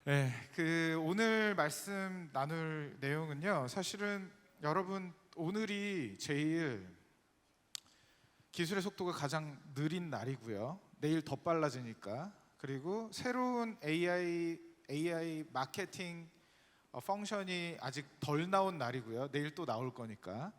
네, 오늘 말씀 나눌 내용은요. 사실은 여러분 오늘이 제일 기술의 속도가 가장 느린 날이고요. 내일 더 빨라지니까. 그리고 새로운 AI 마케팅 펑션이 아직 덜 나온 날이고요. 내일 또 나올 거니까.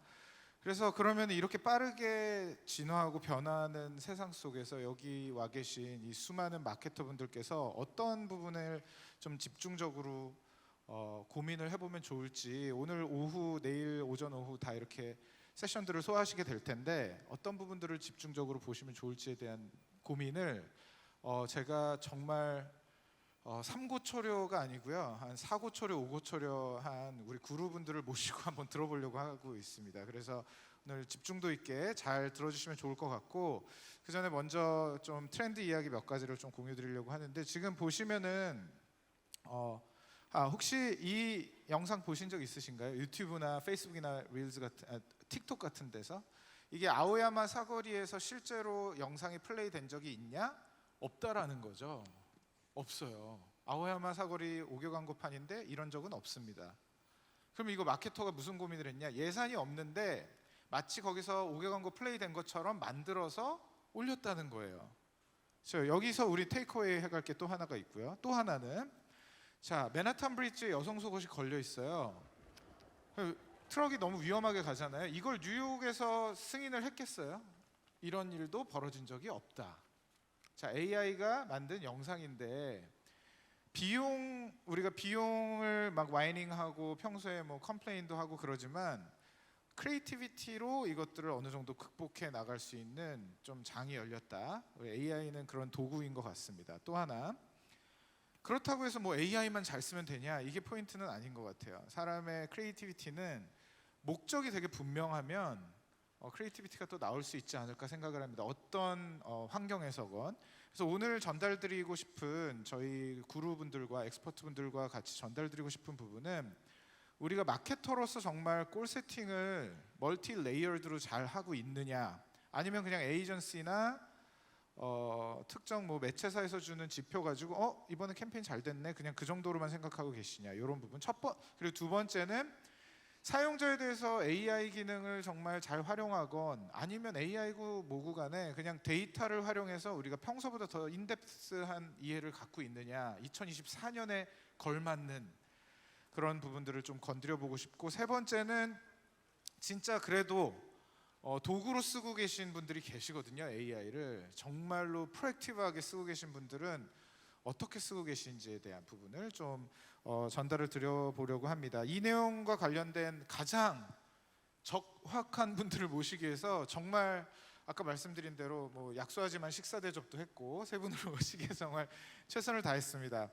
그래서 그러면 이렇게 빠르게 진화하고 변화하는 세상 속에서 여기 와 계신 이 수많은 마케터 분들께서 어떤 부분을 좀 집중적으로 고민을 해보면 좋을지, 오늘 오후, 내일 오전, 오후 다 이렇게 세션들을 소화하시게 될 텐데 어떤 부분들을 집중적으로 보시면 좋을지에 대한 고민을 제가 정말 삼고초려가 아니고요, 한 사고초려, 오고초려한 우리 구루분들을 모시고 한번 들어보려고 하고 있습니다. 그래서 오늘 집중도 있게 잘 들어주시면 좋을 것 같고, 그 전에 먼저 좀 트렌드 이야기 몇 가지를 좀 공유드리려고 하는데, 지금 보시면은 혹시 이 영상 보신 적 있으신가요? 유튜브나 페이스북이나 릴즈 같은 틱톡 같은 데서 이게 아오야마 사거리에서 실제로 영상이 플레이된 적이 있냐? 없다라는 거죠. 없어요. 아오야마 사거리 5개 광고판인데 이런 적은 없습니다. 그럼 이거 마케터가 무슨 고민을 했냐? 예산이 없는데 마치 거기서 5개 광고 플레이된 것처럼 만들어서 올렸다는 거예요. 여기서 우리 테이크어웨이 해갈 게 또 하나가 있고요. 또 하나는, 자, 맨하탄 브리지에 여성 속옷이 걸려 있어요. 트럭이 너무 위험하게 가잖아요. 이걸 뉴욕에서 승인을 했겠어요? 이런 일도 벌어진 적이 없다. 자, AI가 만든 영상인데 우리가 비용을 막 와이닝하고 평소에 뭐 컴플레인도 하고 그러지만 크리에이티비티로 이것들을 어느 정도 극복해 나갈 수 있는 좀 장이 열렸다. AI는 그런 도구인 것 같습니다. 또 하나, 그렇다고 해서 뭐 AI만 잘 쓰면 되냐? 이게 포인트는 아닌 것 같아요. 사람의 크리에이티비티는 목적이 되게 분명하면 크리에이티비티가 또 나올 수 있지 않을까 생각을 합니다. 어떤 환경에서건. 그래서 오늘 전달드리고 싶은, 저희 구루분들과 엑스퍼트분들과 같이 전달드리고 싶은 부분은, 우리가 마케터로서 정말 골 세팅을 멀티 레이어드로 잘 하고 있느냐, 아니면 그냥 에이전시나 특정 뭐 매체사에서 주는 지표 가지고 이번에 캠페인 잘 됐네, 그냥 그 정도로만 생각하고 계시냐, 이런 부분. 그리고 두 번째는, 사용자에 대해서 AI 기능을 정말 잘 활용하건 아니면 AI고 뭐고 간에 그냥 데이터를 활용해서 우리가 평소보다 더 인덱스한 이해를 갖고 있느냐, 2024년에 걸맞는 그런 부분들을 좀 건드려 보고 싶고, 세 번째는 진짜 그래도 도구로 쓰고 계신 분들이 계시거든요. AI를 정말로 프로액티브하게 쓰고 계신 분들은 어떻게 쓰고 계신지에 대한 부분을 좀 전달을 드려보려고 합니다. 이 내용과 관련된 가장 적확한 분들을 모시기 위해서 정말 아까 말씀드린 대로 뭐 약소하지만 식사 대접도 했고 세 분을 모시기 위해서 정말 최선을 다했습니다.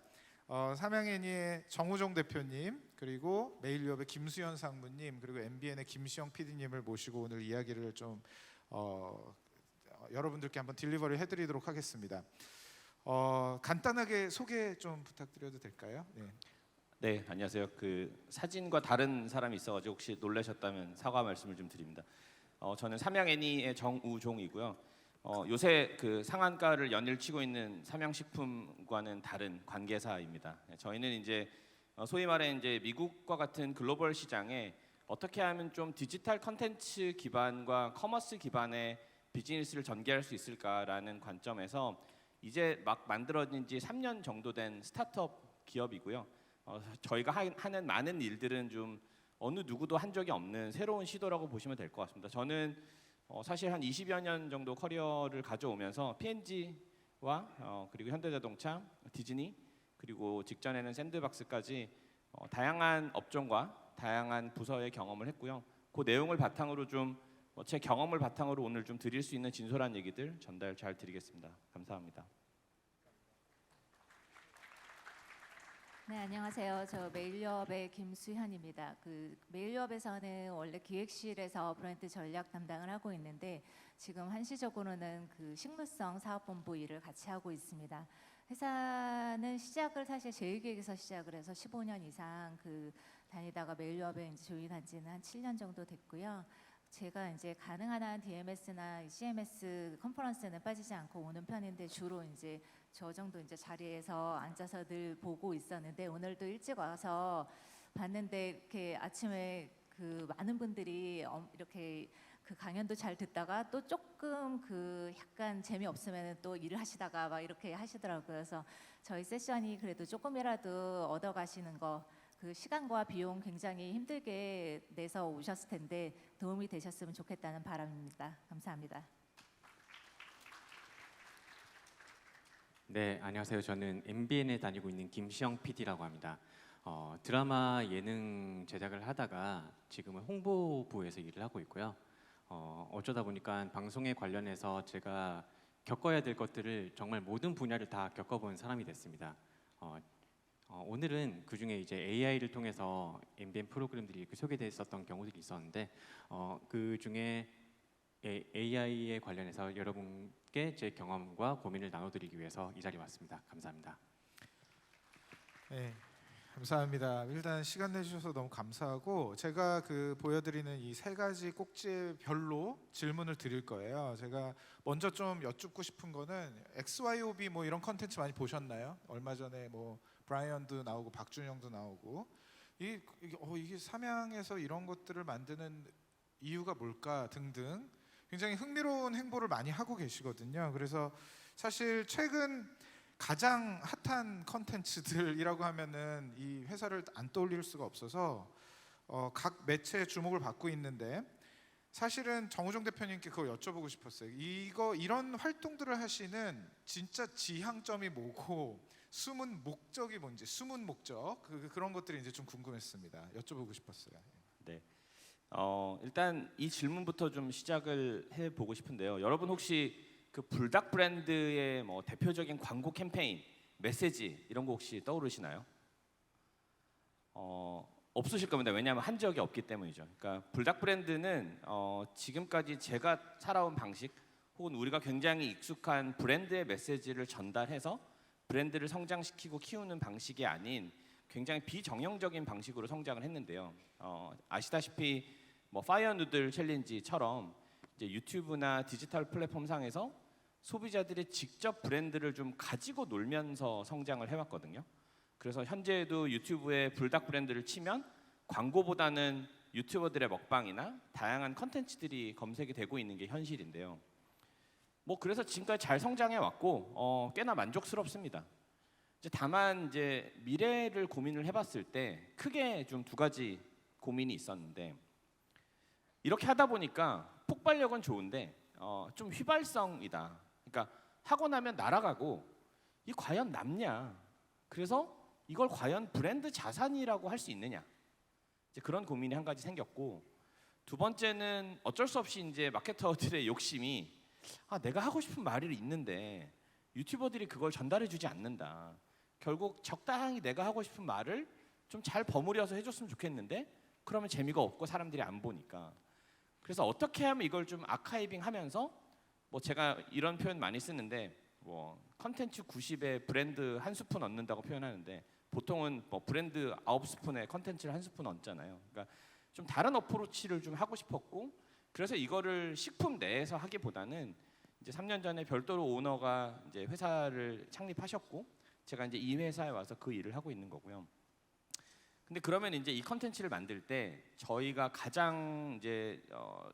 삼양애니의 정우종 대표님, 그리고 메일유업의 김수현 상무님, 그리고 MBN의 김시영 PD님을 모시고 오늘 이야기를 좀 여러분들께 한번 딜리버리 해드리도록 하겠습니다. 간단하게 소개 좀 부탁드려도 될까요? 네, 안녕하세요. 그 사진과 다른 사람이 있어가지고 혹시 놀라셨다면 사과 말씀을 좀 드립니다. 저는 삼양애니의 정우종이고요. 요새 그 상한가를 연일치고 있는 삼양식품과는 다른 관계사입니다. 저희는 이제 소위 말해 이제 미국과 같은 글로벌 시장에 어떻게 하면 좀 디지털 컨텐츠 기반과 커머스 기반의 비즈니스를 전개할 수 있을까라는 관점에서 이제 막 만들어진 지 3년 정도 된 스타트업 기업이고요. 저희가 하는 많은 일들은 좀 어느 누구도 한 적이 없는 새로운 시도라고 보시면 될 것 같습니다. 저는 사실 한 20여 년 정도 커리어를 가져오면서 P&G와 그리고 현대자동차, 디즈니, 그리고 직전에는 샌드박스까지 다양한 업종과 다양한 부서의 경험을 했고요. 그 내용을 바탕으로 좀 제 경험을 바탕으로 오늘 좀 드릴 수 있는 진솔한 얘기들 전달 잘 드리겠습니다. 감사합니다. 네, 안녕하세요. 저 메일유업의 김수현입니다. 메일유업에서는 원래 기획실에서 브랜드 전략 담당을 하고 있는데 지금 한시적으로는 그 식물성 사업본부 일을 같이 하고 있습니다. 회사는 시작을 사실 제1기획에서 시작을 해서 15년 이상 다니다가 메일유업에 이제 조인한 지는 한 7년 정도 됐고요. 제가 이제 가능한 한 DMS나 CMS 컨퍼런스는 빠지지 않고 오는 편인데 주로 이제 저 정도 이제 자리에서 앉아서 늘 보고 있었는데 오늘도 일찍 와서 봤는데 이렇게 아침에 그 많은 분들이 이렇게 그 강연도 잘 듣다가 또 조금 그 약간 재미없으면 또 일을 하시다가 막 이렇게 하시더라고요. 그래서 저희 세션이 그래도 조금이라도 얻어가시는 거, 그 시간과 비용 굉장히 힘들게 내서 오셨을 텐데 도움이 되셨으면 좋겠다는 바람입니다. 감사합니다. 네, 안녕하세요. 저는 MBN에 다니고 있는 김시영 PD라고 합니다. 드라마 예능 제작을 하다가 지금은 홍보부에서 일을 하고 있고요. 어쩌다 보니까 방송에 관련해서 제가 겪어야 될 것들을 정말 모든 분야를 다 겪어본 사람이 됐습니다. 오늘은 그 중에 이제 AI를 통해서 MBN 프로그램들이 이렇게 소개됐었던 경우들이 있었는데 그 중에 AI에 관련해서 여러분께 제 경험과 고민을 나눠드리기 위해서 이 자리에 왔습니다. 감사합니다. 네, 감사합니다. 일단 시간 내주셔서 너무 감사하고 제가 그 보여드리는 이 세 가지 꼭지별로 질문을 드릴 거예요. 제가 먼저 좀 여쭙고 싶은 거는 XYOB 뭐 이런 컨텐츠 많이 보셨나요? 얼마 전에 뭐 브라이언도 나오고 박준영도 나오고 이게 삼양에서 이런 것들을 만드는 이유가 뭘까 등등 굉장히 흥미로운 행보를 많이 하고 계시거든요. 그래서 사실 최근 가장 핫한 컨텐츠들이라고 하면은 이 회사를 안 떠올릴 수가 없어서 각 매체의 주목을 받고 있는데 사실은 정우정 대표님께 그거 여쭤보고 싶었어요. 이런 활동들을 하시는 진짜 지향점이 뭐고 숨은 목적이 뭔지, 숨은 목적 그런 것들이 이제 좀 궁금했습니다. 여쭤보고 싶었어요. 네. 일단 이 질문부터 좀 시작을 해보고 싶은데요. 여러분 혹시 그 불닭 브랜드의 뭐 대표적인 광고 캠페인, 메시지 이런 거 혹시 떠오르시나요? 없으실 겁니다. 왜냐하면 한 적이 없기 때문이죠. 그러니까 불닭 브랜드는 지금까지 제가 살아온 방식 혹은 우리가 굉장히 익숙한 브랜드의 메시지를 전달해서 브랜드를 성장시키고 키우는 방식이 아닌 굉장히 비정형적인 방식으로 성장을 했는데요. 아시다시피 뭐 파이어 누들 챌린지처럼 이제 유튜브나 디지털 플랫폼 상에서 소비자들이 직접 브랜드를 좀 가지고 놀면서 성장을 해왔거든요. 그래서 현재에도 유튜브에 불닭 브랜드를 치면 광고보다는 유튜버들의 먹방이나 다양한 컨텐츠들이 검색이 되고 있는 게 현실인데요. 뭐 그래서 지금까지 잘 성장해 왔고 꽤나 만족스럽습니다. 다만 이제 미래를 고민을 해봤을 때 크게 좀 두 가지 고민이 있었는데 이렇게 하다 보니까 폭발력은 좋은데 좀 휘발성이다. 그러니까 하고 나면 날아가고 이 과연 남냐? 그래서 이걸 과연 브랜드 자산이라고 할 수 있느냐? 이제 그런 고민이 한 가지 생겼고 두 번째는 어쩔 수 없이 이제 마케터들의 욕심이 내가 하고 싶은 말이 있는데 유튜버들이 그걸 전달해주지 않는다. 결국 적당히 내가 하고 싶은 말을 좀 잘 버무려서 해줬으면 좋겠는데 그러면 재미가 없고 사람들이 안 보니까. 그래서 어떻게 하면 이걸 좀 아카이빙하면서 뭐 제가 이런 표현 많이 쓰는데 뭐 컨텐츠 90에 브랜드 한 스푼 얻는다고 표현하는데 보통은 뭐 브랜드 9스푼에 컨텐츠를 한 스푼 얻잖아요. 그러니까 좀 다른 어프로치를 좀 하고 싶었고 그래서 이거를 식품 내에서 하기보다는 이제 3년 전에 별도로 오너가 이제 회사를 창립하셨고 제가 이제 이 회사에 와서 그 일을 하고 있는 거고요. 근데 그러면 이제 이 컨텐츠를 만들 때 저희가 가장 이제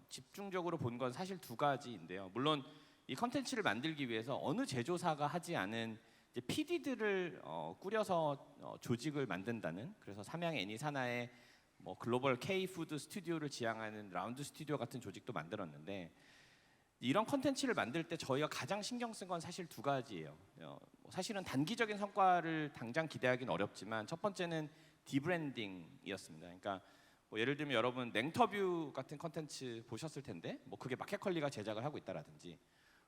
집중적으로 본 건 사실 두 가지인데요. 물론 이 컨텐츠를 만들기 위해서 어느 제조사가 하지 않은 이제 PD들을 꾸려서 조직을 만든다는 그래서 삼양 애니 산하의 뭐 글로벌 K 푸드 스튜디오를 지향하는 라운드 스튜디오 같은 조직도 만들었는데 이런 컨텐츠를 만들 때 저희가 가장 신경 쓴 건 사실 두 가지예요. 사실은 단기적인 성과를 당장 기대하기는 어렵지만 첫 번째는 디브랜딩이었습니다. 그러니까 뭐 예를 들면 여러분 냉터뷰 같은 컨텐츠 보셨을 텐데 뭐 그게 마켓컬리가 제작을 하고 있다라든지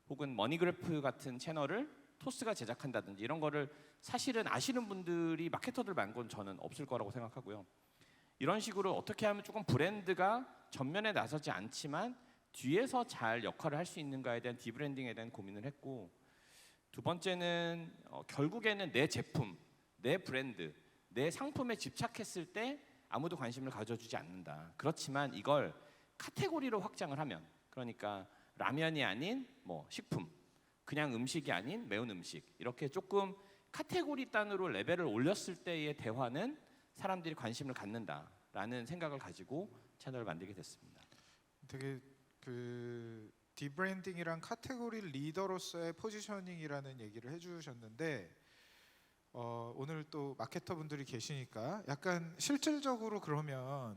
혹은 머니그래프 같은 채널을 토스가 제작한다든지 이런 거를 사실은 아시는 분들이 마케터들 말고는 저는 없을 거라고 생각하고요. 이런 식으로 어떻게 하면 조금 브랜드가 전면에 나서지 않지만 뒤에서 잘 역할을 할 수 있는가에 대한 디브랜딩에 대한 고민을 했고 두 번째는 결국에는 내 제품, 내 브랜드, 내 상품에 집착했을 때 아무도 관심을 가져주지 않는다. 그렇지만 이걸 카테고리로 확장을 하면, 그러니까 라면이 아닌 뭐 식품, 그냥 음식이 아닌 매운 음식, 이렇게 조금 카테고리 단으로 레벨을 올렸을 때의 대화는 사람들이 관심을 갖는다라는 생각을 가지고 채널을 만들게 됐습니다. 되게 그 디브랜딩이랑 카테고리 리더로서의 포지셔닝이라는 얘기를 해주셨는데 오늘 또 마케터 분들이 계시니까 약간 실질적으로 그러면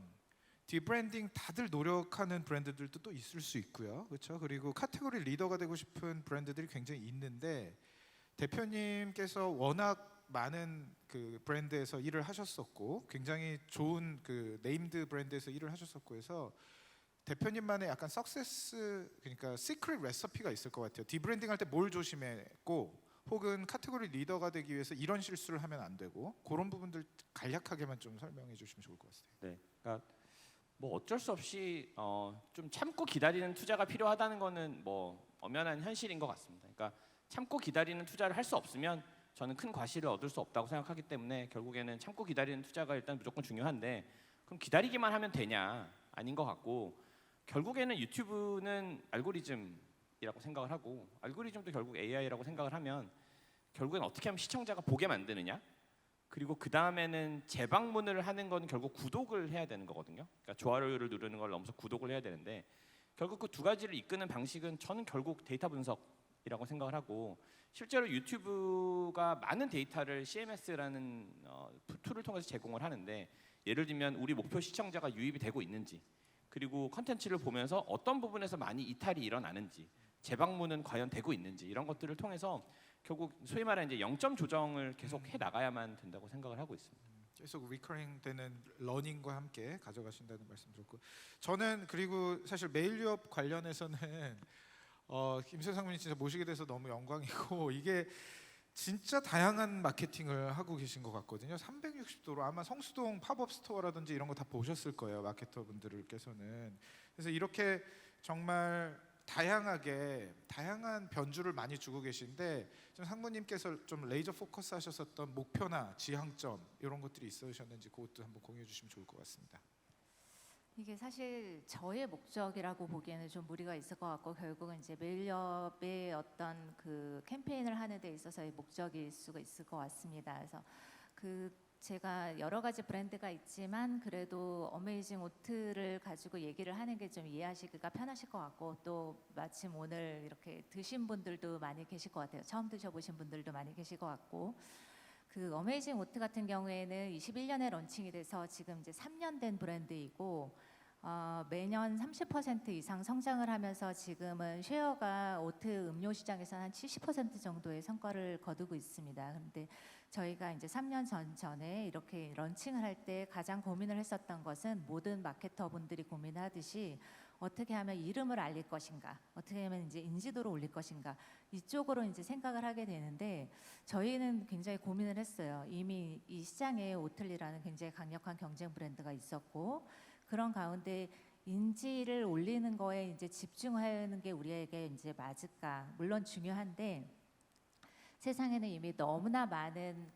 디브랜딩 다들 노력하는 브랜드들도 또 있을 수 있고요, 그렇죠? 그리고 카테고리 리더가 되고 싶은 브랜드들이 굉장히 있는데 대표님께서 워낙 많은 그 브랜드에서 일을 하셨었고 굉장히 좋은 그 네임드 브랜드에서 일을 하셨었고 해서 대표님만의 약간 석세스, 그러니까 시크릿 레시피가 있을 것 같아요. 디브랜딩 할 때 뭘 조심했고 혹은 카테고리 리더가 되기 위해서 이런 실수를 하면 안 되고 그런 부분들 간략하게만 좀 설명해 주시면 좋을 것 같습니다. 네, 그러니까 뭐 어쩔 수 없이 좀 참고 기다리는 투자가 필요하다는 거는 뭐 엄연한 현실인 것 같습니다. 그러니까 참고 기다리는 투자를 할 수 없으면 저는 큰 과실을 얻을 수 없다고 생각하기 때문에 결국에는 참고 기다리는 투자가 일단 무조건 중요한데, 그럼 기다리기만 하면 되냐? 아닌 것 같고, 결국에는 유튜브는 알고리즘이라고 생각을 하고 알고리즘도 결국 AI라고 생각을 하면 결국엔 어떻게 하면 시청자가 보게 만드느냐, 그리고 그 다음에는 재방문을 하는 건 결국 구독을 해야 되는 거거든요. 그러니까 좋아요를 누르는 걸 넘어서 구독을 해야 되는데 결국 그 두 가지를 이끄는 방식은 저는 결국 데이터 분석이라고 생각을 하고, 실제로 유튜브가 많은 데이터를 CMS라는 툴을 통해서 제공을 하는데, 예를 들면 우리 목표 시청자가 유입이 되고 있는지, 그리고 컨텐츠를 보면서 어떤 부분에서 많이 이탈이 일어나는지, 재방문은 과연 되고 있는지, 이런 것들을 통해서 결국 소위 말하는 이제 0점 조정을 계속 해 나가야만 된다고 생각을 하고 있습니다. 계속 리커링 되는 러닝과 함께 가져가신다는 말씀 드렸고, 저는 그리고 사실 메일 유업 관련해서는 김세상 분이 진짜 모시게 돼서 너무 영광이고 이게 진짜 다양한 마케팅을 하고 계신 것 같거든요. 360도로 아마 성수동 팝업 스토어라든지 이런 거 다 보셨을 거예요, 마케터 분들께서는. 그래서 이렇게 정말 다양한 변주를 많이 주고 계신데, 좀 상무님께서 좀 레이저 포커스 하셨었던 목표나 지향점 이런 것들이 있으셨는지 그것도 한번 공유해 주시면 좋을 것 같습니다. 이게 사실 저의 목적이라고 보기에는 좀 무리가 있을 것 같고, 결국은 이제 메일업의 어떤 그 캠페인을 하는 데 있어서의 목적일 수가 있을 것 같습니다. 그래서 제가 여러 가지 브랜드가 있지만 그래도 어메이징 오트를 가지고 얘기를 하는 게 좀 이해하시기가 편하실 것 같고, 또 마침 오늘 이렇게 드신 분들도 많이 계실 것 같아요. 처음 드셔보신 분들도 많이 계실 것 같고, 그 어메이징 오트 같은 경우에는 21년에 런칭이 돼서 지금 이제 3년 된 브랜드이고 매년 30% 이상 성장을 하면서 지금은 쉐어가 오트 음료 시장에서 한 70% 정도의 성과를 거두고 있습니다. 그런데 저희가 이제 3년 전에 이렇게 런칭을 할 때 가장 고민을 했었던 것은 모든 마케터 분들이 고민하듯이 어떻게 하면 이름을 알릴 것인가, 어떻게 하면 이제 인지도를 올릴 것인가, 이쪽으로 이제 생각을 하게 되는데, 저희는 굉장히 고민을 했어요. 이미 이 시장에 오틀리라는 굉장히 강력한 경쟁 브랜드가 있었고, 그런 가운데 인지를 올리는 거에 이제 집중하는 게 우리에게 이제 맞을까? 물론 중요한데, 세상에는 이미 너무나 많은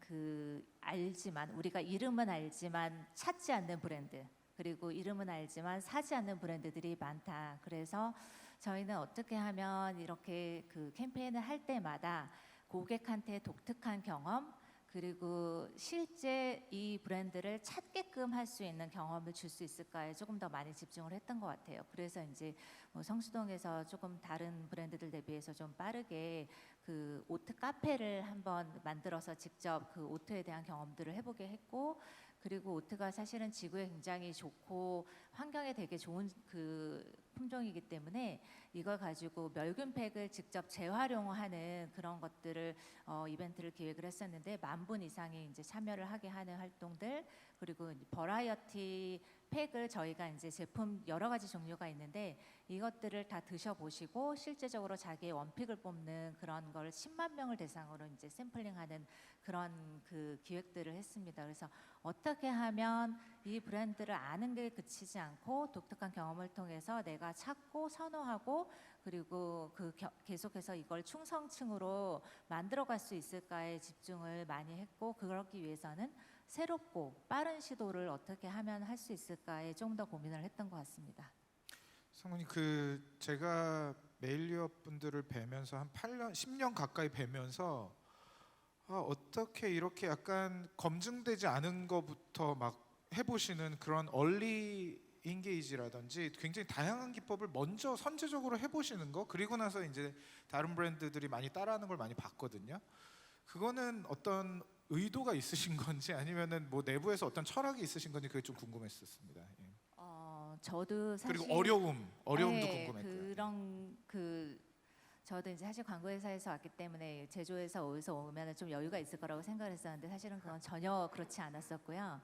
알지만, 우리가 이름은 알지만 찾지 않는 브랜드, 그리고 이름은 알지만 사지 않는 브랜드들이 많다. 그래서 저희는 어떻게 하면 이렇게 캠페인을 할 때마다 고객한테 독특한 경험, 그리고 실제 이 브랜드를 찾게끔 할 수 있는 경험을 줄 수 있을까에 조금 더 많이 집중을 했던 것 같아요. 그래서 이제 성수동에서 조금 다른 브랜드들 대비해서 좀 빠르게 오트 카페를 한번 만들어서 직접 오트에 대한 경험들을 해보게 했고, 그리고 오트가 사실은 지구에 굉장히 좋고 환경에 되게 좋은 품종이기 때문에 이걸 가지고 멸균팩을 직접 재활용하는 그런 것들을 이벤트를 기획을 했었는데, 10,000분 이상이 이제 참여를 하게 하는 활동들, 그리고 버라이어티 팩을 저희가 이제 제품 여러 가지 종류가 있는데 이것들을 다 드셔보시고 실제적으로 자기의 원픽을 뽑는 그런 걸 10만 명을 대상으로 이제 샘플링하는 그런 기획들을 했습니다. 그래서 어떻게 하면 이 브랜드를 아는 게 그치지 않고 독특한 경험을 통해서 내가 찾고 선호하고, 그리고 계속해서 이걸 충성층으로 만들어갈 수 있을까에 집중을 많이 했고, 그러기 위해서는 새롭고 빠른 시도를 어떻게 하면 할 수 있을까에 좀 더 고민을 했던 것 같습니다. 성훈이 제가 메일리업 분들을 뵈면서 한 8년, 10년 가까이 뵈면서 어떻게 이렇게 약간 검증되지 않은 거부터 막 해보시는 그런 얼리 인게이지라든지 굉장히 다양한 기법을 먼저 선제적으로 해보시는 거, 그리고 나서 이제 다른 브랜드들이 많이 따라하는 걸 많이 봤거든요. 그거는 어떤 의도가 있으신 건지 아니면은 뭐 내부에서 어떤 철학이 있으신 건지 그게 좀 궁금했었습니다. 예. 저도 사실 그리고 어려움도 네, 궁금했고요. 저도 이제 사실 광고 회사에서 왔기 때문에 제조회사 어디서 오면 좀 여유가 있을 거라고 생각을 했었는데 사실은 그건 전혀 그렇지 않았었고요.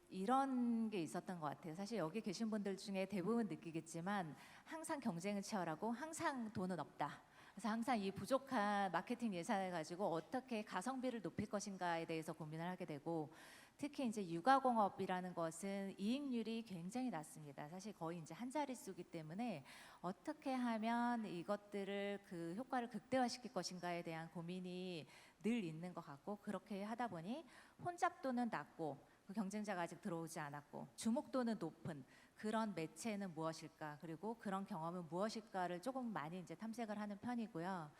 이런 게 있었던 것 같아요. 사실 여기 계신 분들 중에 대부분 느끼겠지만 항상 경쟁은 치열하고 항상 돈은 없다. 그래서 항상 이 부족한 마케팅 예산을 가지고 어떻게 가성비를 높일 것인가에 대해서 고민을 하게 되고, 특히 이제 육아공업이라는 것은 이익률이 굉장히 낮습니다. 사실 거의 이제 한 자릿수기 때문에 어떻게 하면 이것들을 그 효과를 극대화시킬 것인가에 대한 고민이 늘 있는 것 같고, 그렇게 하다 보니 혼잡도는 낮고 그 경쟁자가 아직 들어오지 않았고 주목도는 높은 그런 매체는 무엇일까, 그리고 그런 경험은 무엇일까를 조금 많이 이제 탐색을 하는 편이고요.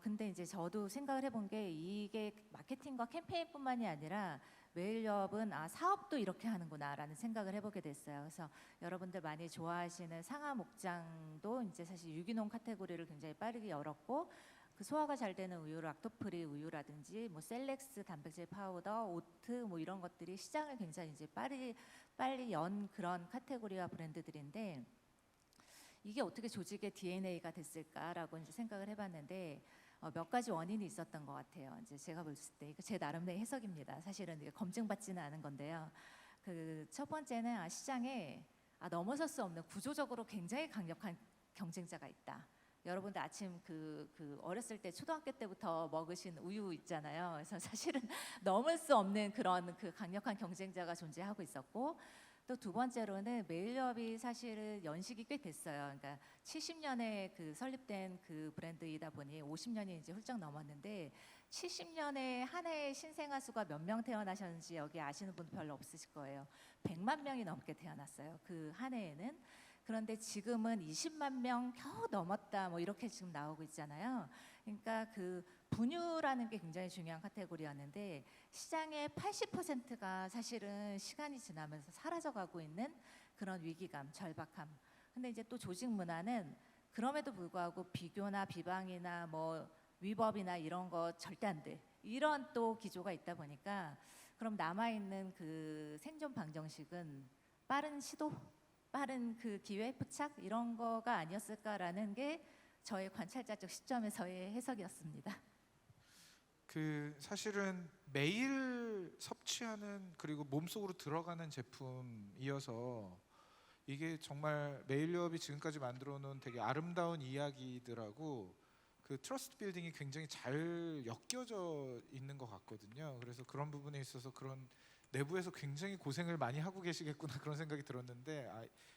근데 이제 저도 생각을 해본 게 이게 마케팅과 캠페인뿐만이 아니라 메일업은 사업도 이렇게 하는구나라는 생각을 해보게 됐어요. 그래서 여러분들 많이 좋아하시는 상하 목장도 이제 사실 유기농 카테고리를 굉장히 빠르게 열었고, 그 소화가 잘 되는 우유, 락토프리 우유라든지 뭐 셀렉스 단백질 파우더, 오트 뭐 이런 것들이 시장을 굉장히 이제 빨리 연 그런 카테고리와 브랜드들인데, 이게 어떻게 조직의 DNA가 됐을까라고 이제 생각을 해봤는데 몇 가지 원인이 있었던 것 같아요. 이제 제가 볼 때 이거 제 나름대로 해석입니다. 사실은 이게 검증받지는 않은 건데요. 첫 번째는 시장에 넘어설 수 없는 구조적으로 굉장히 강력한 경쟁자가 있다. 여러분들 아침 어렸을 때 초등학교 때부터 먹으신 우유 있잖아요. 그래서 사실은 넘을 수 없는 그런 강력한 경쟁자가 존재하고 있었고, 또 두 번째로는 메일업이 사실은 연식이 꽤 됐어요. 그러니까 70년에 설립된 브랜드이다 보니 50년이 이제 훌쩍 넘었는데, 70년에 한 해의 신생아 수가 몇 명 태어나셨는지 여기 아시는 분 별로 없으실 거예요. 100만 명이 넘게 태어났어요. 그 한 해에는. 그런데 지금은 20만 명 겨우 넘었다 뭐 이렇게 지금 나오고 있잖아요. 그러니까 분유라는 게 굉장히 중요한 카테고리였는데 시장의 80%가 사실은 시간이 지나면서 사라져가고 있는 그런 위기감, 절박함. 근데 이제 또 조직 문화는 그럼에도 불구하고 비교나 비방이나 뭐 위법이나 이런 거 절대 안 돼. 이런 또 기조가 있다 보니까 그럼 남아있는 생존 방정식은 빠른 시도? 빠른 기회 포착 이런 거가 아니었을까라는 게 저의 관찰자적 시점에서의 해석이었습니다. 사실은 매일 섭취하는 그리고 몸속으로 들어가는 제품이어서 이게 정말 메일리업이 지금까지 만들어 놓은 되게 아름다운 이야기들하고 트러스트 빌딩이 굉장히 잘 엮여져 있는 것 같거든요. 그래서 그런 부분에 있어서 그런 내부에서 굉장히 고생을 많이 하고 계시겠구나 그런 생각이 들었는데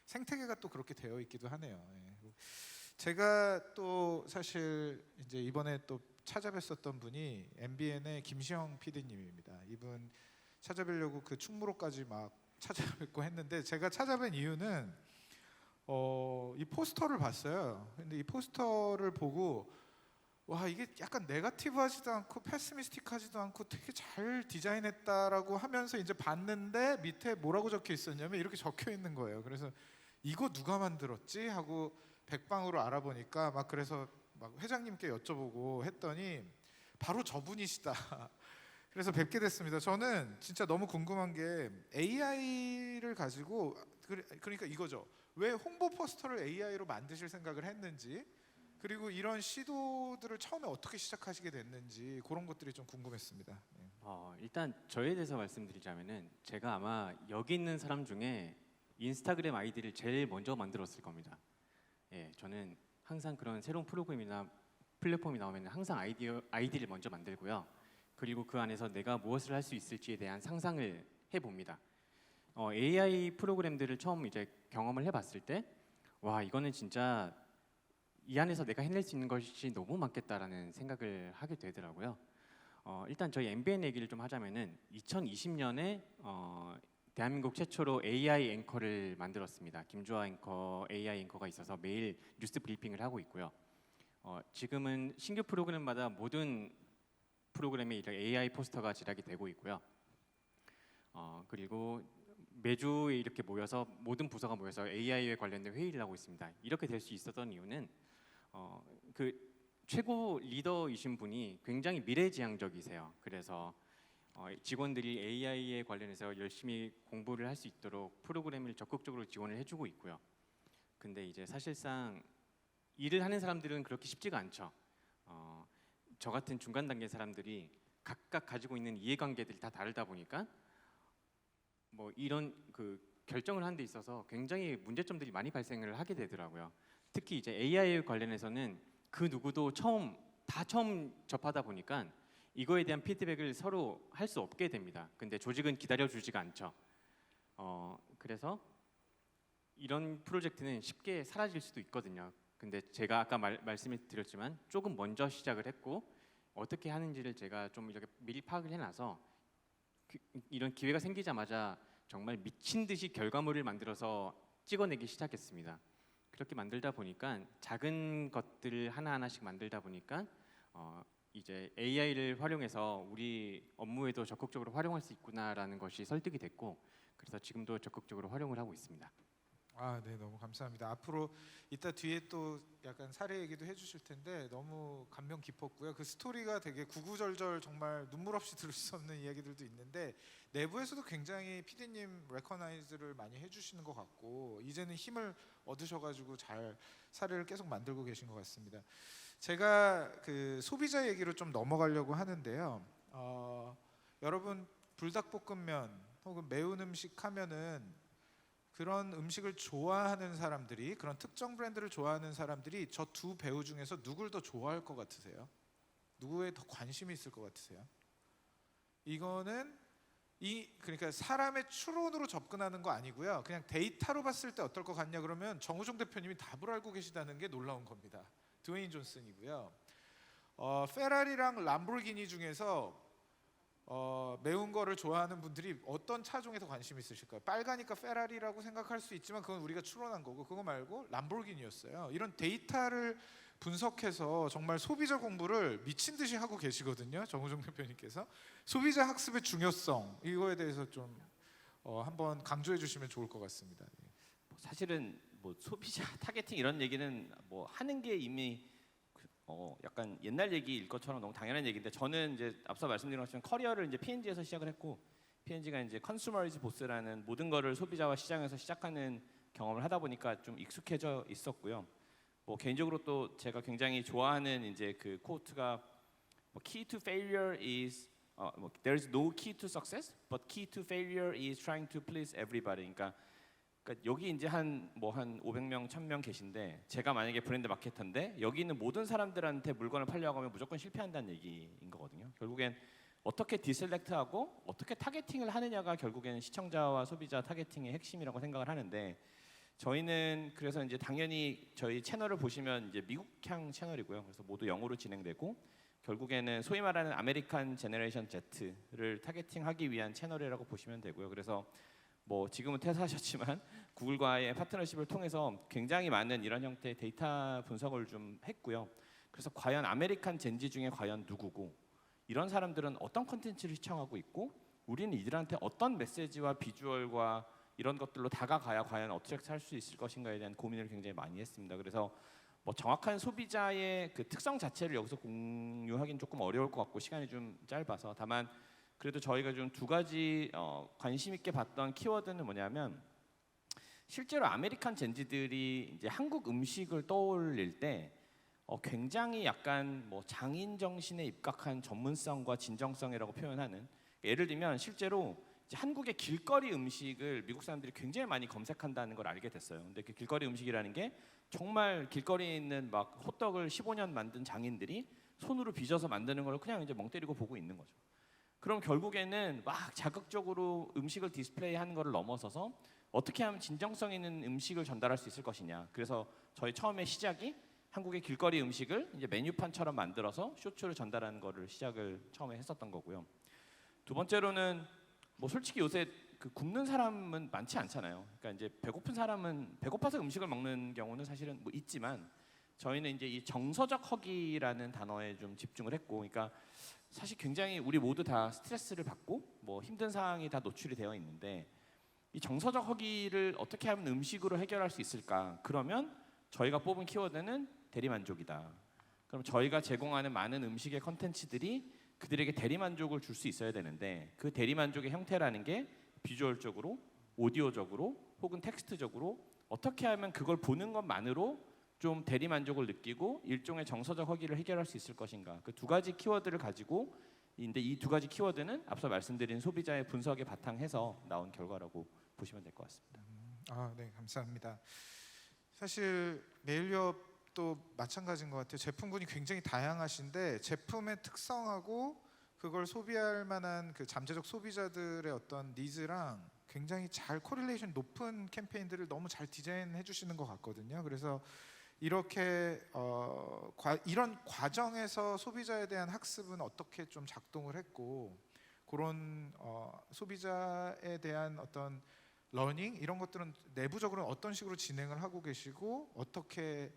생태계가 또 그렇게 되어 있기도 하네요. 예. 제가 또 사실 이제 이번에 또 찾아뵀었던 분이 MBN의 김시영 PD님입니다. 이분 찾아뵈려고 충무로까지 막 찾아뵙고 했는데, 제가 찾아뵌 이유는 이 포스터를 봤어요. 근데 이 포스터를 보고 와, 이게 약간 네거티브하지도 않고 패시미스틱하지도 않고 되게 잘 디자인했다라고 하면서 이제 봤는데 밑에 뭐라고 적혀 있었냐면 이렇게 적혀 있는 거예요. 그래서 이거 누가 만들었지 하고 백방으로 알아보니까 그래서 회장님께 여쭤보고 했더니 바로 저분이시다. 그래서 뵙게 됐습니다. 저는 진짜 너무 궁금한 게 AI를 가지고 그러니까 이거죠. 왜 홍보 포스터를 AI로 만드실 생각을 했는지, 그리고 이런 시도들을 처음에 어떻게 시작하시게 됐는지 그런 것들이 좀 궁금했습니다. 네. 일단 저에 대해서 말씀드리자면은 제가 아마 여기 있는 사람 중에 인스타그램 아이디를 제일 먼저 만들었을 겁니다. 예, 저는 항상 그런 새로운 프로그램이나 플랫폼이 나오면 항상 아이디를 먼저 만들고요. 그리고 그 안에서 내가 무엇을 할 수 있을지에 대한 상상을 해봅니다. AI 프로그램들을 처음 이제 경험을 해봤을 때, 와, 이거는 진짜 이 안에서 내가 해낼 수 있는 것이 너무 많겠다라는 생각을 하게 되더라고요. 일단 저희 MBN 얘기를 좀 하자면은 2020년에 대한민국 최초로 AI 앵커를 만들었습니다. 김주아 앵커, AI 앵커가 있어서 매일 뉴스 브리핑을 하고 있고요. 지금은 신규 프로그램마다 모든 프로그램에 이렇게 AI 포스터가 제작이 되고 있고요. 그리고 매주 이렇게 모여서 모든 부서가 모여서 AI에 관련된 회의를 하고 있습니다. 이렇게 될 수 있었던 이유는 그 최고 리더이신 분이 굉장히 미래지향적이세요. 그래서 직원들이 AI에 관련해서 열심히 공부를 할 수 있도록 프로그램을 적극적으로 지원을 해주고 있고요. 근데 이제 사실상 일을 하는 사람들은 그렇게 쉽지가 않죠. 저 같은 중간 단계 사람들이 각각 가지고 있는 이해관계들이 다 다르다 보니까 뭐 이런 그 결정을 하는 데 있어서 굉장히 문제점들이 많이 발생을 하게 되더라고요. 특히 이제 AI 관련해서는 그 누구도 처음 접하다 보니까 이거에 대한 피드백을 서로 할 수 없게 됩니다. 근데 조직은 기다려주지가 않죠. 그래서 이런 프로젝트는 쉽게 사라질 수도 있거든요. 근데 제가 아까 말씀을 드렸지만 조금 먼저 시작을 했고 어떻게 하는지를 제가 좀 이렇게 미리 파악을 해놔서 이런 기회가 생기자마자 정말 미친 듯이 결과물을 만들어서 찍어내기 시작했습니다. 그렇게 만들다 보니까 작은 것들을 하나하나씩 만들다 보니까 이제 AI를 활용해서 우리 업무에도 적극적으로 활용할 수 있구나라는 것이 설득이 됐고 그래서 지금도 적극적으로 활용을 하고 있습니다. 네, 너무 감사합니다. 앞으로 이따 뒤에 또 약간 사례 얘기도 해주실 텐데 너무 감명 깊었고요. 그 스토리가 되게 구구절절 정말 눈물 없이 들을 수 없는 이야기들도 있는데 내부에서도 굉장히 PD님 레커나이즈를 많이 해주시는 것 같고 이제는 힘을 얻으셔가지고 잘 사례를 계속 만들고 계신 것 같습니다. 제가 그 소비자 얘기로 좀 넘어가려고 하는데요. 여러분 불닭볶음면 혹은 매운 음식 하면은 그런 음식을 좋아하는 사람들이 그런 특정 브랜드를 좋아하는 사람들이 저 두 배우 중에서 누굴 더 좋아할 것 같으세요? 누구에 더 관심이 있을 것 같으세요? 이거는 그러니까 사람의 추론으로 접근하는 거 아니고요. 그냥 데이터로 봤을 때 어떨 것 같냐 그러면 정우종 대표님이 답을 알고 계시다는 게 놀라운 겁니다. 드웨인 존슨이고요. 페라리랑 람보르기니 중에서 매운 거를 좋아하는 분들이 어떤 차종에 더 관심이 있으실까요? 빨가니까 페라리라고 생각할 수 있지만 그건 우리가 추론한 거고 그거 말고 람보르기니였어요. 이런 데이터를 분석해서 정말 소비자 공부를 미친 듯이 하고 계시거든요. 정우종 대표님께서 소비자 학습의 중요성 이거에 대해서 좀 한번 강조해 주시면 좋을 것 같습니다. 사실은 뭐 소비자 타겟팅 이런 얘기는 뭐 하는 게 이미 약간 옛날 얘기일 것처럼 너무 당연한 얘기인데 저는 이제 앞서 말씀드린 것처럼 커리어를 이제 P&G에서 시작을 했고 P&G가 이제 컨슈머 이즈 보스라는 모든 거를 소비자와 시장에서 시작하는 경험을 하다 보니까 좀 익숙해져 있었고요. 뭐 개인적으로 또 제가 굉장히 좋아하는 이제 그 코트가 뭐 key to failure is there is no key to success, but key to failure is trying to please everybody. 그러니까 여기 이제 한 500명, 1000명 계신데 제가 만약에 브랜드 마케터인데 여기 있는 모든 사람들한테 물건을 팔려고 하면 무조건 실패한다는 얘기인 거거든요. 결국엔 어떻게 디셀렉트하고 어떻게 타겟팅을 하느냐가 결국에는 시청자와 소비자 타겟팅의 핵심이라고 생각을 하는데 저희는 그래서 이제 당연히 저희 채널을 보시면 이제 미국향 채널이고요. 그래서 모두 영어로 진행되고 결국에는 소위 말하는 아메리칸 제너레이션 Z를 타겟팅하기 위한 채널이라고 보시면 되고요. 그래서 뭐 지금은 퇴사하셨지만 구글과의 파트너십을 통해서 굉장히 많은 이런 형태의 데이터 분석을 좀 했고요. 그래서 과연 아메리칸 젠지 중에 과연 누구고 이런 사람들은 어떤 콘텐츠를 시청하고 있고 우리는 이들한테 어떤 메시지와 비주얼과 이런 것들로 다가가야 과연 어트랙트 할 수 있을 것인가에 대한 고민을 굉장히 많이 했습니다. 그래서 뭐 정확한 소비자의 그 특성 자체를 여기서 공유하기는 조금 어려울 것 같고 시간이 좀 짧아서 다만 그래도 저희가 좀 두 가지 관심 있게 봤던 키워드는 뭐냐면 실제로 아메리칸 젠지들이 이제 한국 음식을 떠올릴 때 굉장히 약간 뭐 장인 정신에 입각한 전문성과 진정성이라고 표현하는 예를 들면 실제로 이제 한국의 길거리 음식을 미국 사람들이 굉장히 많이 검색한다는 걸 알게 됐어요. 근데 그 길거리 음식이라는 게 정말 길거리에 있는 막 호떡을 15년 만든 장인들이 손으로 빚어서 만드는 걸 그냥 이제 멍 때리고 보고 있는 거죠. 그럼 결국에는 막 자극적으로 음식을 디스플레이하는 것을 넘어서서 어떻게 하면 진정성 있는 음식을 전달할 수 있을 것이냐. 그래서 저희 처음에 시작이 한국의 길거리 음식을 이제 메뉴판처럼 만들어서 쇼츠를 전달하는 거를 시작을 처음에 했었던 거고요. 두 번째로는 뭐 솔직히 요새 그 굶는 사람은 많지 않잖아요. 그러니까 이제 배고픈 사람은 배고파서 음식을 먹는 경우는 사실은 뭐 있지만 저희는 이제 이 정서적 허기라는 단어에 좀 집중을 했고, 그러니까 사실 굉장히 우리 모두 다 스트레스를 받고 뭐 힘든 상황이 다 노출이 되어 있는데 이 정서적 허기를 어떻게 하면 음식으로 해결할 수 있을까? 그러면 저희가 뽑은 키워드는 대리만족이다. 그럼 저희가 제공하는 많은 음식의 컨텐츠들이 그들에게 대리만족을 줄 수 있어야 되는데 그 대리만족의 형태라는 게 비주얼적으로, 오디오적으로 혹은 텍스트적으로 어떻게 하면 그걸 보는 것만으로 좀 대리만족을 느끼고 일종의 정서적 허기를 해결할 수 있을 것인가. 그 두 가지 키워드를 가지고 근데 이 두 가지 키워드는 앞서 말씀드린 소비자의 분석에 바탕해서 나온 결과라고 보시면 될 것 같습니다. 네, 감사합니다. 사실 메일유업도 마찬가지인 것 같아요. 제품군이 굉장히 다양하신데 제품의 특성하고 그걸 소비할 만한 그 잠재적 소비자들의 어떤 니즈랑 굉장히 잘 코릴레이션 높은 캠페인들을 너무 잘 디자인해 주시는 것 같거든요. 그래서 이렇게 이런 과정에서 소비자에 대한 학습은 어떻게 좀 작동을 했고 그런 소비자에 대한 어떤 러닝 이런 것들은 내부적으로 어떤 식으로 진행을 하고 계시고 어떻게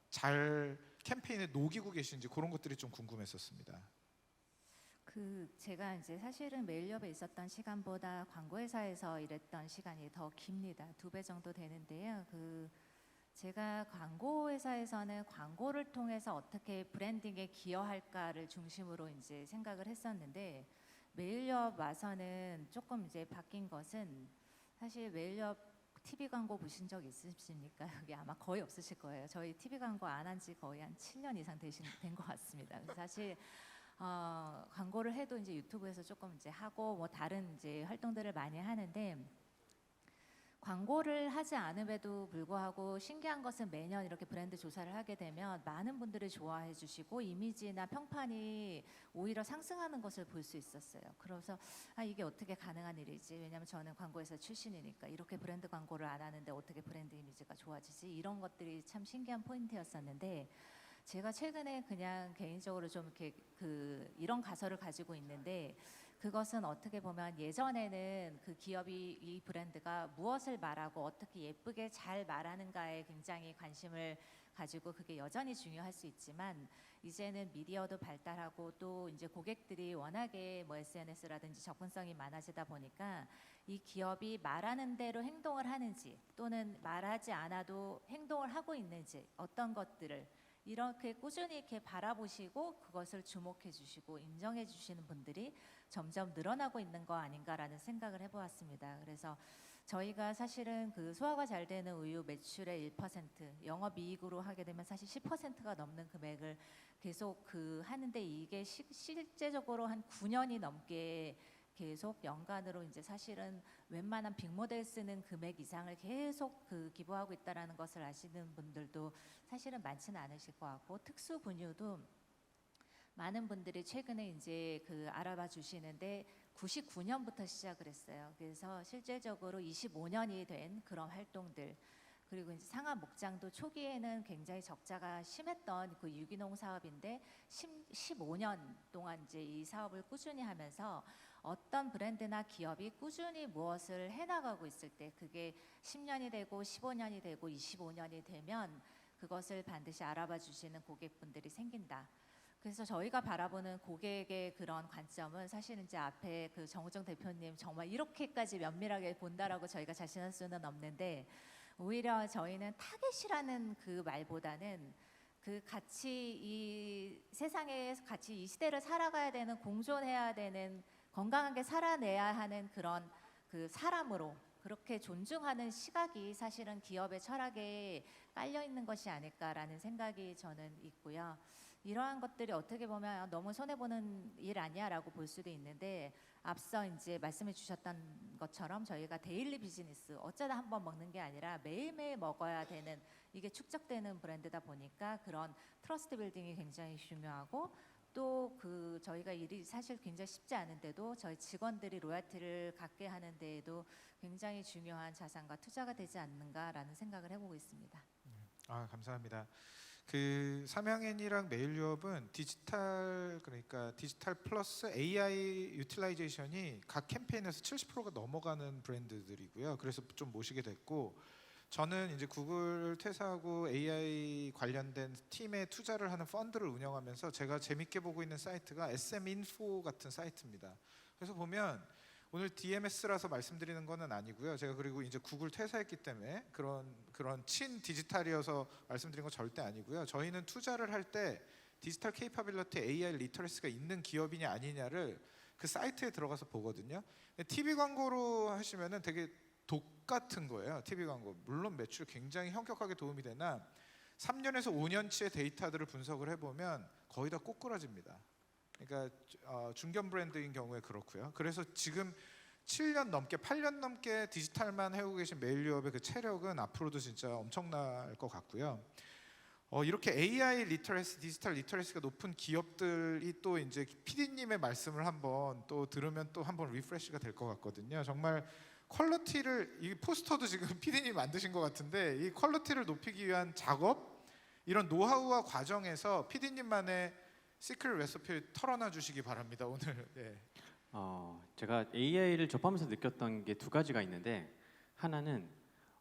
잘 캠페인에 녹이고 계신지 그런 것들이 좀 궁금했었습니다. 제가 이제 사실은 메일유업에 있었던 시간보다 광고회사에서 일했던 시간이 더 깁니다. 2배 정도 되는데요. 제가 광고회사에서는 광고를 통해서 어떻게 브랜딩에 기여할까를 중심으로 이제 생각을 했었는데 메일유업 와서는 조금 이제 바뀐 것은 사실 메일유업 TV 광고 보신 적 있으십니까? 여기 아마 거의 없으실 거예요. 저희 TV 광고 안 한 지 거의 한 7년 이상 된 것 같습니다. 사실 광고를 해도 이제 유튜브에서 조금 이제 하고 뭐 다른 이제 활동들을 많이 하는데 광고를 하지 않음에도 불구하고 신기한 것은 매년 이렇게 브랜드 조사를 하게 되면 많은 분들이 좋아해 주시고 이미지나 평판이 오히려 상승하는 것을 볼 수 있었어요. 그래서 이게 어떻게 가능한 일이지? 왜냐하면 저는 광고회사 출신이니까 이렇게 브랜드 광고를 안 하는데 어떻게 브랜드 이미지가 좋아지지? 이런 것들이 참 신기한 포인트였었는데 제가 최근에 그냥 개인적으로 좀 이렇게 이런 가설을 가지고 있는데 그것은 어떻게 보면 예전에는 그 기업이 이 브랜드가 무엇을 말하고 어떻게 예쁘게 잘 말하는가에 굉장히 관심을 가지고 그게 여전히 중요할 수 있지만 이제는 미디어도 발달하고 또 이제 고객들이 워낙에 뭐 SNS라든지 접근성이 많아지다 보니까 이 기업이 말하는 대로 행동을 하는지 또는 말하지 않아도 행동을 하고 있는지 어떤 것들을 이렇게 꾸준히 이렇게 바라보시고 그것을 주목해 주시고 인정해 주시는 분들이 점점 늘어나고 있는 거 아닌가라는 생각을 해보았습니다. 그래서 저희가 사실은 소화가 잘 되는 우유 매출의 1% 영업이익으로 하게 되면 사실 10%가 넘는 금액을 계속 하는데 이게 실제적으로 한 9년이 넘게 계속 연간으로 이제 사실은 웬만한 빅모델 쓰는 금액 이상을 계속 기부하고 있다라는 것을 아시는 분들도 사실은 많지는 않으실 것 같고 특수 분유도 많은 분들이 최근에 이제 알아봐 주시는데 99년부터 시작을 했어요. 그래서 실질적으로 25년이 된 그런 활동들 그리고 이제 상하 목장도 초기에는 굉장히 적자가 심했던 유기농 사업인데 15년 동안 이제 이 사업을 꾸준히 하면서 어떤 브랜드나 기업이 꾸준히 무엇을 해나가고 있을 때 그게 10년이 되고 15년이 되고 25년이 되면 그것을 반드시 알아봐 주시는 고객분들이 생긴다. 그래서 저희가 바라보는 고객의 그런 관점은 사실 이제 앞에 정우정 대표님 정말 이렇게까지 면밀하게 본다라고 저희가 자신할 수는 없는데 오히려 저희는 타겟이라는 그 말보다는 같이 이 세상에 같이 이 시대를 살아가야 되는 공존해야 되는 건강하게 살아내야 하는 그런 사람으로 그렇게 존중하는 시각이 사실은 기업의 철학에 깔려 있는 것이 아닐까라는 생각이 저는 있고요. 이러한 것들이 어떻게 보면 너무 손해보는 일 아니야라고 볼 수도 있는데 앞서 이제 말씀해 주셨던 것처럼 저희가 데일리 비즈니스 어쩌다 한번 먹는 게 아니라 매일매일 먹어야 되는 이게 축적되는 브랜드다 보니까 그런 트러스트 빌딩이 굉장히 중요하고 또 저희가 일이 사실 굉장히 쉽지 않은데도 저희 직원들이 로열티를 갖게 하는 데에도 굉장히 중요한 자산과 투자가 되지 않는가라는 생각을 해보고 있습니다. 감사합니다. 그 삼양N이랑 메일유업은 디지털 그러니까 디지털 플러스 AI 유틸라이제이션이 각 캠페인에서 70%가 넘어가는 브랜드들이고요. 그래서 좀 모시게 됐고 저는 이제 구글 퇴사하고 AI 관련된 팀에 투자를 하는 펀드를 운영하면서 제가 재밌게 보고 있는 사이트가 SM인포 같은 사이트입니다. 그래서 보면 오늘 DMS라서 말씀드리는 거는 아니고요. 제가 그리고 이제 구글 퇴사했기 때문에 그런 친 디지털이어서 말씀드린 건 절대 아니고요. 저희는 투자를 할 때 디지털 케이퍼빌리티 AI 리터러시가 있는 기업이냐 아니냐를 그 사이트에 들어가서 보거든요. TV 광고로 하시면은 되게 독 같은 거예요. TV 광고. 물론 매출 굉장히 현격하게 도움이 되나 3년에서 5년치의 데이터들을 분석을 해보면 거의 다 꼬꾸라집니다. 그러니까 중견 브랜드인 경우에 그렇고요. 그래서 지금 7년 넘게 8년 넘게 디지털만 해오고 계신 메일유업의 그 체력은 앞으로도 진짜 엄청날 것 같고요. 이렇게 AI 리터러시, 디지털 리터러시가 높은 기업들이 또 이제 PD님의 말씀을 한번 또 들으면 또 한번 리프레시가 될 것 같거든요. 정말 퀄리티를 이 포스터도 지금 PD님이 만드신 것 같은데 이 퀄리티를 높이기 위한 작업 이런 노하우와 과정에서 PD님만의 시크릿 레시피를 털어놔 주시기 바랍니다. 오늘. 네. 제가 AI를 접하면서 느꼈던 게 두 가지가 있는데 하나는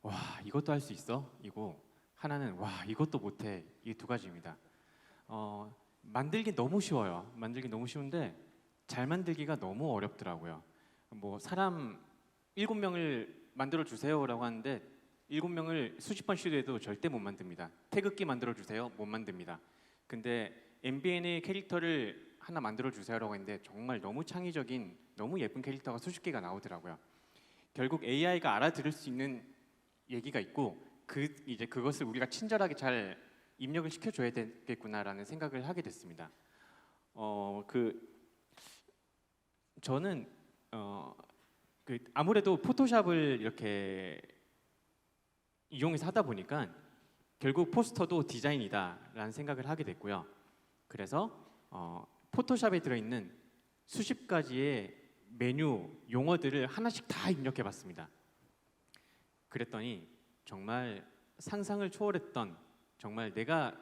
와 이것도 할 수 있어 이고 하나는 와 이것도 못해 이 두 가지입니다. 만들기 너무 쉬워요. 만들기 너무 쉬운데 잘 만들기가 너무 어렵더라고요. 뭐 사람 7명을 만들어 주세요라고 하는데 7명을 수십 번 시도해도 절대 못 만듭니다. 태극기 만들어 주세요 못 만듭니다. 근데 MBN의 캐릭터를 하나 만들어 주세요라고 했는데 정말 너무 창의적인 너무 예쁜 캐릭터가 수십 개가 나오더라고요. 결국 AI가 알아들을 수 있는 얘기가 있고 이제 그것을 우리가 친절하게 잘 입력을 시켜줘야 되겠구나라는 생각을 하게 됐습니다. 저는 아무래도 포토샵을 이렇게 이용해서 하다 보니까 결국 포스터도 디자인이다라는 생각을 하게 됐고요. 그래서 포토샵에 들어있는 수십 가지의 메뉴 용어들을 하나씩 다 입력해봤습니다. 그랬더니 정말 상상을 초월했던 정말 내가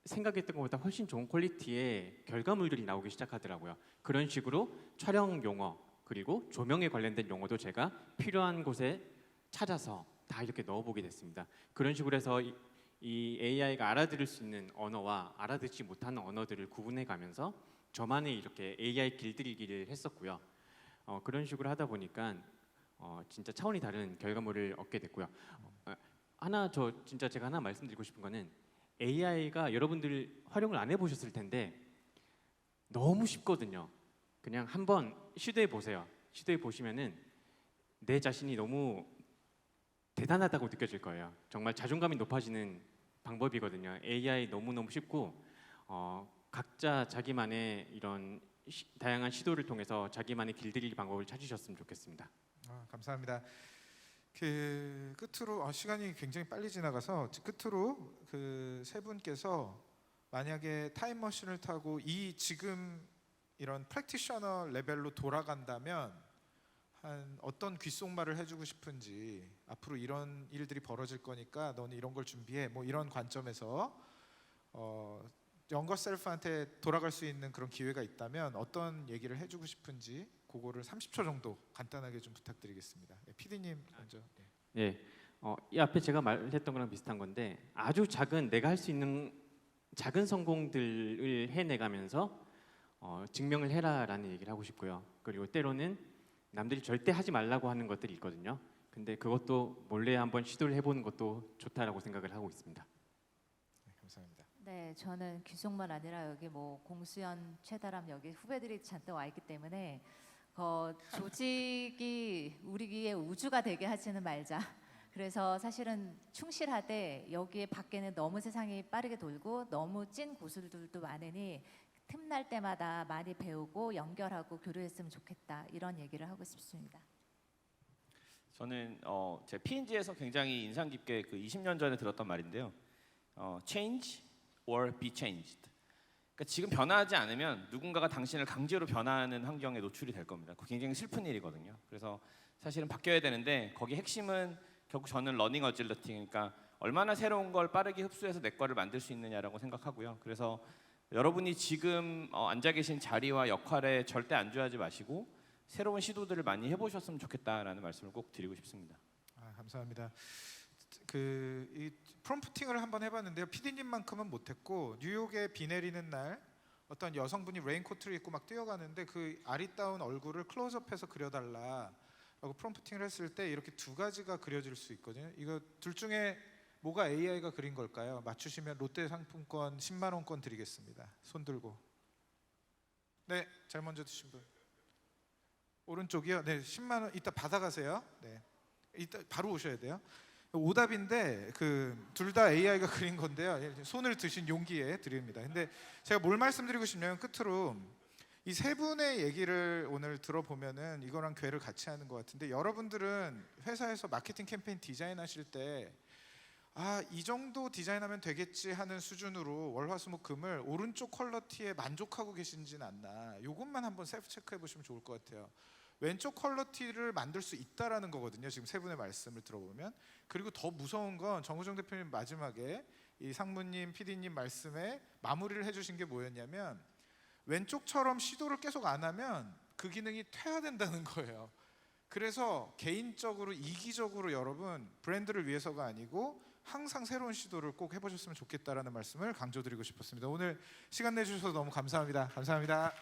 생각했던 것보다 훨씬 좋은 퀄리티의 결과물들이 나오기 시작하더라고요. 그런 식으로 촬영 용어 그리고 조명에 관련된 용어도 제가 필요한 곳에 찾아서 다 이렇게 넣어보게 됐습니다. 그런 식으로 해서 이 AI가 알아들을 수 있는 언어와 알아듣지 못하는 언어들을 구분해 가면서 저만의 이렇게 AI 길들이기를 했었고요. 그런 식으로 하다 보니까 진짜 차원이 다른 결과물을 얻게 됐고요. 제가 하나 말씀드리고 싶은 거는 AI가 여러분들 활용을 안 해보셨을 텐데 너무 쉽거든요. 그냥 한번 시도해 보세요. 시도해 보시면은 내 자신이 너무 대단하다고 느껴질 거예요. 정말 자존감이 높아지는 방법이거든요. AI 너무너무 쉽고 각자 자기만의 이런 다양한 시도를 통해서 자기만의 길들이기 방법을 찾으셨으면 좋겠습니다. 감사합니다. 그 끝으로 시간이 굉장히 빨리 지나가서 끝으로 그 세 분께서 만약에 타임머신을 타고 지금 이런 프랙티셔너 레벨로 돌아간다면 한 어떤 귓속말을 해주고 싶은지 앞으로 이런 일들이 벌어질 거니까 너는 이런 걸 준비해 뭐 이런 관점에서 영거 셀프한테 돌아갈 수 있는 그런 기회가 있다면 어떤 얘기를 해주고 싶은지 그거를 30초 정도 간단하게 좀 부탁드리겠습니다. PD님 먼저. 네, 이 앞에 제가 말했던 거랑 비슷한 건데 아주 작은 내가 할 수 있는 작은 성공들을 해내가면서 증명을 해라라는 얘기를 하고 싶고요. 그리고 때로는 남들이 절대 하지 말라고 하는 것들이 있거든요. 근데 그것도 몰래 한번 시도를 해보는 것도 좋다라고 생각을 하고 있습니다. 네, 감사합니다. 네, 저는 귀속만 아니라 여기 뭐 공수연, 최다람 여기 후배들이 잔뜩 와 있기 때문에 조직이 우리의 우주가 되게 하지는 말자. 그래서 사실은 충실하되 여기에 밖에는 너무 세상이 빠르게 돌고 너무 찐 고수들도 많으니 틈날 때마다 많이 배우고 연결하고 교류했으면 좋겠다 이런 얘기를 하고 싶습니다. 저는 제 P&G에서 굉장히 인상 깊게 그 20년 전에 들었던 말인데요. Change or be changed. 그러니까 지금 변화하지 않으면 누군가가 당신을 강제로 변화하는 환경에 노출이 될 겁니다. 그거 굉장히 슬픈 일이거든요. 그래서 사실은 바뀌어야 되는데 거기 핵심은 결국 저는 러닝 어질러티 그러니까 얼마나 새로운 걸 빠르게 흡수해서 내 거를 만들 수 있느냐라고 생각하고요. 그래서 여러분이 지금 앉아 계신 자리와 역할에 절대 안주하지 마시고 새로운 시도들을 많이 해보셨으면 좋겠다라는 말씀을 꼭 드리고 싶습니다. 감사합니다. 이 프롬프팅을 한번 해봤는데요. PD님만큼은 못했고 뉴욕에 비 내리는 날 어떤 여성분이 레인코트를 입고 막 뛰어가는데 그 아리따운 얼굴을 클로즈업해서 그려달라라고 프롬프팅을 했을 때 이렇게 두 가지가 그려질 수 있거든요. 이거 둘 중에 뭐가 AI가 그린 걸까요? 맞추시면 롯데 상품권 10만 원권 드리겠습니다. 손 들고. 네, 제일 먼저 드신 분. 오른쪽이요. 네, 10만 원 이따 받아가세요. 네, 이따 바로 오셔야 돼요. 오답인데 둘 다 AI가 그린 건데요. 손을 드신 용기에 드립니다. 근데 제가 뭘 말씀드리고 싶냐면 끝으로 이 세 분의 얘기를 오늘 들어보면은 이거랑 궤를 같이 하는 것 같은데 여러분들은 회사에서 마케팅 캠페인 디자인하실 때 이 정도 디자인하면 되겠지 하는 수준으로 월화수목금을 오른쪽 퀄러티에 만족하고 계신지는 않나. 이것만 한번 셀프 체크해 보시면 좋을 것 같아요. 왼쪽 퀄러티를 만들 수 있다라는 거거든요. 지금 세 분의 말씀을 들어보면. 그리고 더 무서운 건 정우정 대표님 마지막에 이 상무님, PD님 말씀에 마무리를 해주신 게 뭐였냐면 왼쪽처럼 시도를 계속 안 하면 그 기능이 퇴화된다는 거예요. 그래서 개인적으로 이기적으로 여러분 브랜드를 위해서가 아니고 항상 새로운 시도를 꼭 해보셨으면 좋겠다라는 말씀을 강조드리고 싶었습니다. 오늘 시간 내주셔서 너무 감사합니다. 감사합니다.